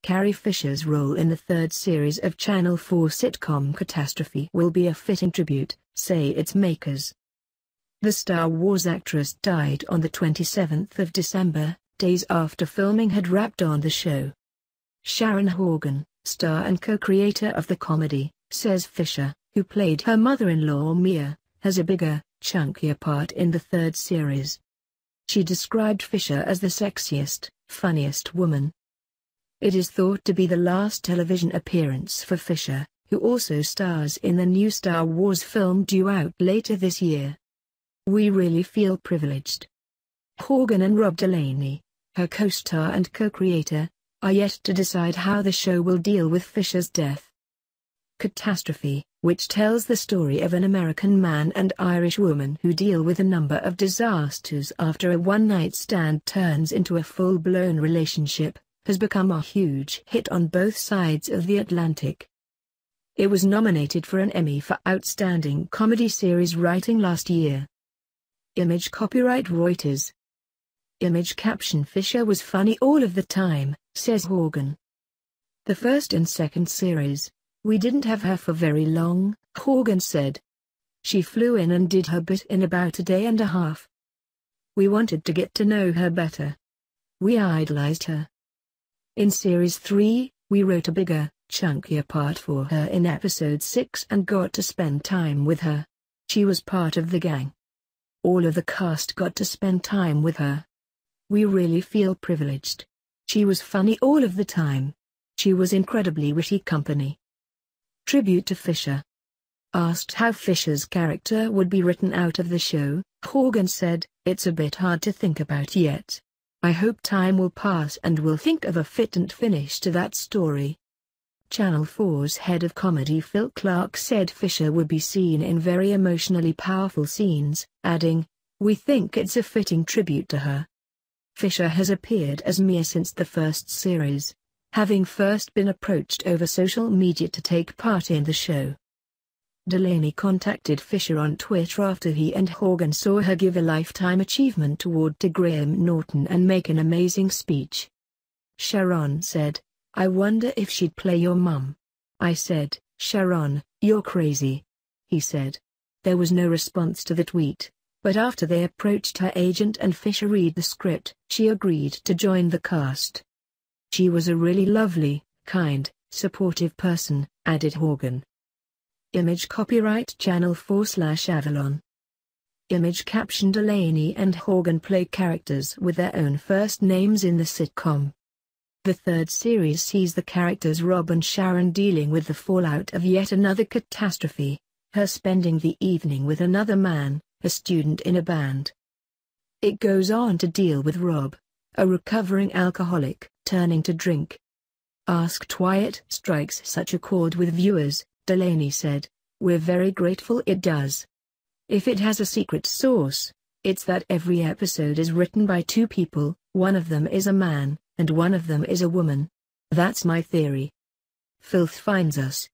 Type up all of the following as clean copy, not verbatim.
Carrie Fisher's role in the third series of Channel 4 sitcom Catastrophe will be a fitting tribute, say its makers. The Star Wars actress died on the 27th of December, days after filming had wrapped on the show. Sharon Horgan, star and co-creator of the comedy, says Fisher, who played her mother-in-law Mia, has a bigger, chunkier part in the third series. She described Fisher as the sexiest, funniest woman. It is thought to be the last television appearance for Fisher, who also stars in the new Star Wars film due out later this year. "We really feel privileged." Horgan and Rob Delaney, her co-star and co-creator, are yet to decide how the show will deal with Fisher's death. Catastrophe, which tells the story of an American man and Irish woman who deal with a number of disasters after a one-night stand turns into a full-blown relationship, has become a huge hit on both sides of the Atlantic. It was nominated for an Emmy for Outstanding Comedy Series Writing last year. Image copyright Reuters. Image caption Fisher was funny all of the time, says Horgan. The first and second series, we didn't have her for very long, Horgan said. She flew in and did her bit in about a day and a half. We wanted to get to know her better. We idolized her. In Series 3, we wrote a bigger, chunkier part for her in Episode 6 and got to spend time with her. She was part of the gang. All of the cast got to spend time with her. We really feel privileged. She was funny all of the time. She was incredibly witty company. Tribute to Fisher. Asked how Fisher's character would be written out of the show, Horgan said, "It's a bit hard to think about yet. I hope time will pass and we'll think of a fit and finish to that story." Channel 4's head of comedy Phil Clark said Fisher would be seen in very emotionally powerful scenes, adding, "We think it's a fitting tribute to her." Fisher has appeared as Mia since the first series, having first been approached over social media to take part in the show. Delaney contacted Fisher on Twitter after he and Horgan saw her give a Lifetime Achievement Award to Graham Norton and make an amazing speech. Sharon said, "I wonder if she'd play your mum." I said, "Sharon, you're crazy." He said. There was no response to the tweet, but after they approached her agent and Fisher read the script, she agreed to join the cast. "She was a really lovely, kind, supportive person," added Horgan. Image copyright Channel 4/Avalon. Image caption Delaney and Horgan play characters with their own first names in the sitcom. The third series sees the characters Rob and Sharon dealing with the fallout of yet another catastrophe, her spending the evening with another man, a student in a band. It goes on to deal with Rob, a recovering alcoholic, turning to drink. Asked why it strikes such a chord with viewers, Delaney said, "We're very grateful it does. If it has a secret sauce, it's that every episode is written by two people, one of them is a man, and one of them is a woman. That's my theory. Filth finds us."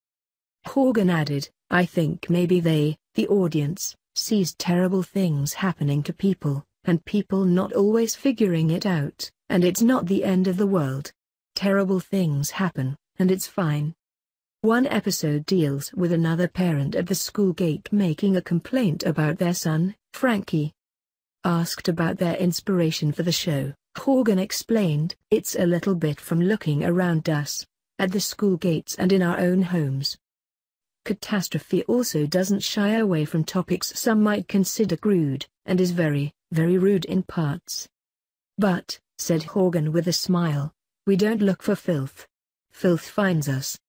Horgan added, "I think maybe they, the audience, sees terrible things happening to people, and people not always figuring it out, and it's not the end of the world. Terrible things happen, and it's fine." One episode deals with another parent at the school gate making a complaint about their son, Frankie. Asked about their inspiration for the show, Horgan explained, "It's a little bit from looking around us, at the school gates and in our own homes." Catastrophe also doesn't shy away from topics some might consider crude, and is very, very rude in parts. "But," said Horgan with a smile, "we don't look for filth. Filth finds us."